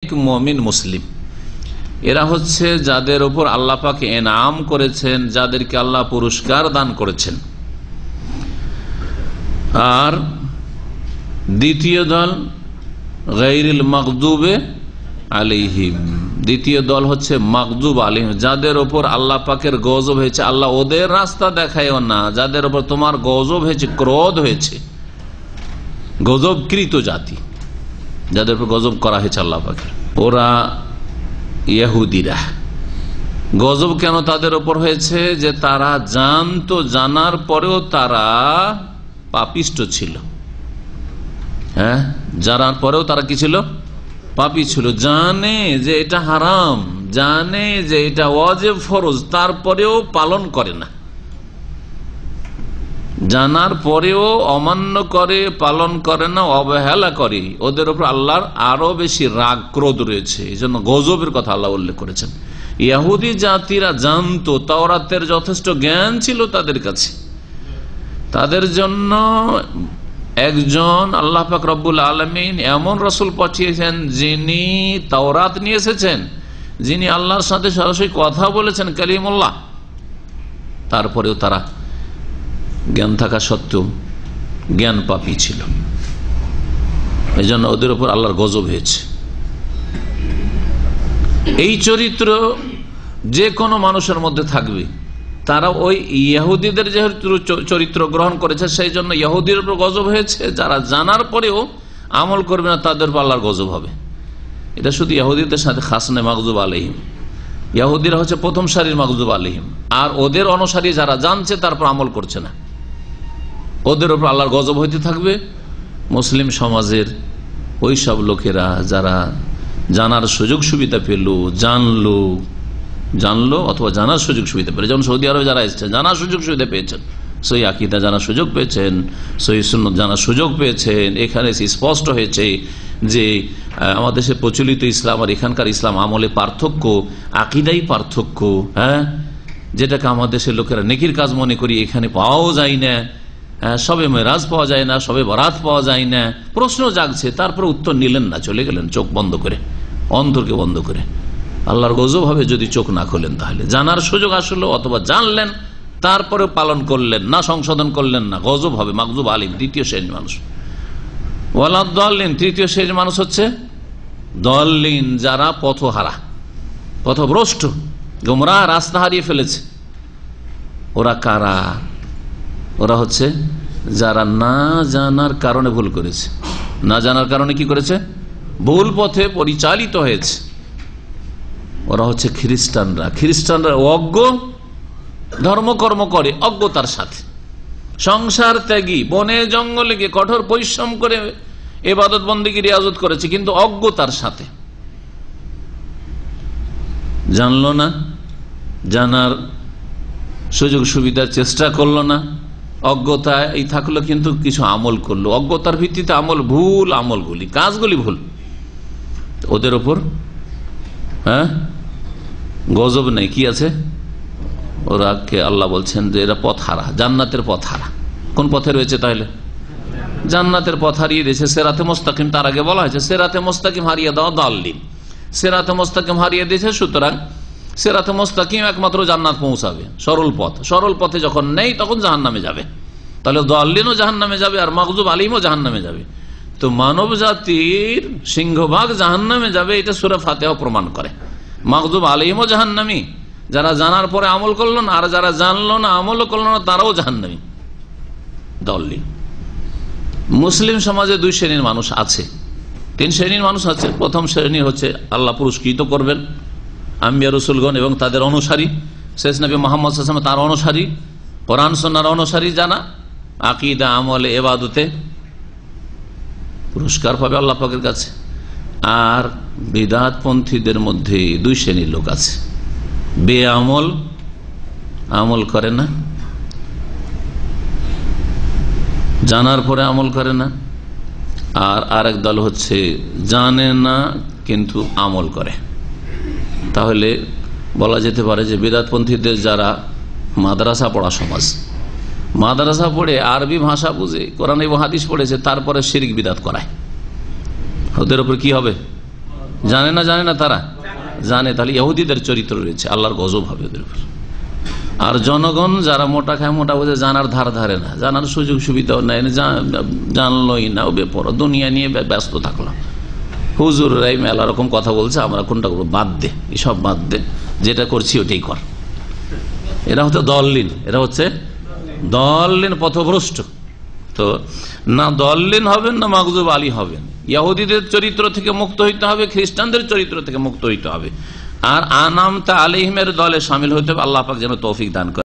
মুমিন মুসলিম এরা হচ্ছে যাদের উপর আল্লাহ পাক এনাম করেছেন, যাদেরকে আল্লাহ পুরস্কার দান করেছেন। আর দ্বিতীয় দল গায়রিল মাগদুবে আলাইহিম, দ্বিতীয় দল হচ্ছে মাগদুব আলাইহিম, যাদের উপর আল্লাহ পাকের গজব হয়েছে। আল্লাহ ওদের রাস্তা দেখায়ও না, যাদের উপর তোমার গজব হয়েছে, ক্রোধ হয়েছে, গজবকৃত জাতি, যাদের উপর গজব করা হয়েছে আল্লাহ পাকের, ওরা ইহুদিরা। গজব কেন তাদের উপর হয়েছে? যে তারা জানতো, জানার পরেও তারা পাপিষ্ট ছিল। হ্যাঁ, জানার পরেও তারা কি ছিল? পাপী ছিল। জানে যে এটা হারাম, জানে যে এটা ওয়াজিব ফরজ, তারপরেও পালন করে না। জানার পরেও অমান্য করে, পালন করে না, অবহেলা করে। ওদের উপর আল্লাহর আরো বেশি রাগ ক্রোধ রয়েছে। এই জন্য গজবের কথা আল্লাহ উল্লেখ করেছেন। ইহুদি জাতিরা জানতো, তাওরাতের যথেষ্ট জ্ঞান ছিল তাদের কাছে। তাদের জন্য একজন আল্লাহ পাক রব্বুল আলামিন এমন রাসূল পাঠিয়েছেন যিনি তাওরাত নিয়ে এসেছেন, যিনি আল্লাহর সাথে সরাসরি কথা বলেছেন, কালিমুল্লাহ। তারপরেও তারা জ্ঞান থাকা সত্ত্বেও জ্ঞান পাপী ছিল। এই জন্য ওদের উপর আল্লাহর গজব হয়েছে। এই চরিত্র যে কোনো মানুষের মধ্যে থাকবে। তারা ওই ইহুদিদের যেহেতু চরিত্র গ্রহণ করেছে, সেই জন্য ইহুদির উপর গজব হয়েছে। যারা জানার পরেও আমল করবে না, তাদের উপর আল্লাহর গজব হবে। এটা শুধু ইহুদিদের সাথে খাস নয়, মাগজুব আলাইহিম। ইহুদিরা হচ্ছে প্রথম সারির মাগজুব আলাইহিম, আর ওদের অনুসারী যারা জানছে তারপর আমল করছে না, ওদের উপর আল্লাহর গজব হইতে থাকবে। মুসলিম সমাজের ওই সব লোকেরা যারা জানার সুযোগ সুবিধা পেল, জানলো অথবা জানার সুযোগ সুবিধা পেল, যেমন সৌদি আরবে যারা এসেছেন জানার সুযোগ সুবিধা পেয়েছেন, সহি আকীদা জানার সুযোগ পেয়েছেন, সহি সুন্নাত জানার সুযোগ পেয়েছেন। এখানে স্পষ্ট হয়েছে যে আমাদের দেশে প্রচলিত ইসলাম আর এখানকার ইসলাম আমলে পার্থক্য, আকীদাই পার্থক্য। হ্যাঁ, যেটাকে আমাদের দেশের লোকেরা নেকির কাজ মনে করি, এখানে পাওয়াও যায় না। সবে মেরাজ পাওয়া যায় না, সবে বরাত পাওয়া যায় না। প্রশ্ন জাগছে, তারপরে উত্তর নিলেন না, চলে গেলেন চোখ বন্ধ করে, অন্তরকে বন্ধ করে। আল্লাহর গজব হবে যদি চোখ না খোলেন। তাহলে জানার সুযোগ আসলো, অথবা জানলেন তারপরে পালন করলেন না, সংশোধন করলেন না, গজব হবে। মাগজুব আলিম দ্বিতীয় শ্রেণীর মানুষ। ওয়ালাদ দাল্লিন তৃতীয় শ্রেণীর মানুষ হচ্ছে দল্লিন, যারা পথহারা, পথভ্রষ্ট, গোমরাহ, রাস্তা হারিয়ে ফেলেছে। ওরা কারা? ওরা হচ্ছে যারা না জানার কারণে ভুল করেছে। না জানার কারণে কি করেছে? ভুল পথে পরিচালিত হয়েছে। ওরা হচ্ছে খ্রিস্টানরা। খ্রিস্টানরা অজ্ঞ, ধর্মকর্ম করে অজ্ঞতার সাথে, সংসার ত্যাগী, বনে জঙ্গলে গিয়ে কঠোর পরিশ্রম করে ইবাদত বন্দেগী রিয়াজত করেছে, কিন্তু অজ্ঞতার সাথে। জানলো না, জানার সুযোগ সুবিধার চেষ্টা করলো না, অজ্ঞতায় এই থাকলো, কিন্তু কিছু আমল করলো। অজ্ঞতার ভিত্তিতে আমল, ভুল আমলগুলি, কাজগুলি ভুল। ওদের ওপর গজব নেই, কি আছে? ওরাকে আল্লাহ বলছেন যে এরা পথ হারা, জান্নাতের পথ হারা। কোন পথে রয়েছে তাহলে? জান্নাতের পথ হারিয়ে দিয়েছে। সেরাতে মোস্তাকিম, তার আগে বলা হয়েছে সেরাতে মোস্তাকিম হারিয়ে দেওয়া দাল্লিন। সেরাতে মোস্তাকিম হারিয়ে দিয়েছে, সুতরাং সেরাতে মোস্তাকিম একমাত্র জান্নাত পৌঁছাবে, সরল পথ। সরল পথে যখন নেই তখন জাহান্নামে যাবে। তাহলে দাল্লিনও জাহান্নামে যাবে, আর মাগজুব আলিমও জাহান্নামে যাবে। তো মানব জাতির সিংহভাগ জাহান্নামে যাবে, এটা সূরা ফাতিহা প্রমাণ করে। মাগজুব আলিমও জাহান্নামী, যারা জানার পরে আমল করলো না, আর যারা জানলো না আমলও করলো না, তারাও জাহান্নামী, দল্লিন। মুসলিম সমাজে দুই শ্রেণীর মানুষ আছে, তিন শ্রেণীর মানুষ আছে। প্রথম শ্রেণী হচ্ছে আল্লাহ পুরস্কৃত করবেন আম্বিয়া রসুলগণ এবং তাদের অনুসারী, শেষ নবী মুহাম্মদ সাল্লাল্লাহু আলাইহি ওয়াসাল্লাম তার অনুসারী, কোরআন সুন্নাহর অনুসারী, জানা আকীদা, আমলে, ইবাদতে পুরস্কার পাবে আল্লাহ পাকের কাছে। আর বিদআতপন্থীদের মধ্যে দুই শ্রেণীর লোক আছে, বেআমল, আমল করে না, জানার পরে আমল করে না। আর আরেক দল হচ্ছে জানে না কিন্তু আমল করে। তাহলে বলা যেতে পারে যে বিদআতপন্থীদের যারা মাদ্রাসা পড়া সমাজ, মাদ্রাসা পড়ে আরবি ভাষা বুঝে, কোরআন এবং হাদিস পড়েছে, তারপরে শিরক বিদআত করায়, ওদের উপর কি হবে? জানে না তারা জানে, তাহলে ইহুদিদের চরিত্র রয়েছে, আল্লাহর গজব হবে ওদের উপর। আর জনগণ যারা মোটা খায় মোটা বোঝে, জানার ধারে না, জানার সুযোগ সুবিধাও নেয়, জানলই না, ও বেপর দুনিয়া নিয়ে ব্যস্ত থাকলো। হুজুররাই মেলা রকম কথা বলছে, আমরা কোনটা করবো, বাদ দে, এসব বাদ দে, যেটা করছি ওটাই কর। এরা হচ্ছে দললিন পথভ্রষ্ট। তো না দললিন হবেন না মাগজুব আলী হবেন। ইহুদিদের চরিত্র থেকে মুক্ত হইতে হবে, খ্রিস্টানদের চরিত্র থেকে মুক্ত হইতে হবে, আর আনামতা আলাইহিমের দলে শামিল হইতে হবে। আল্লাহ পাক যেন তৌফিক দান করে।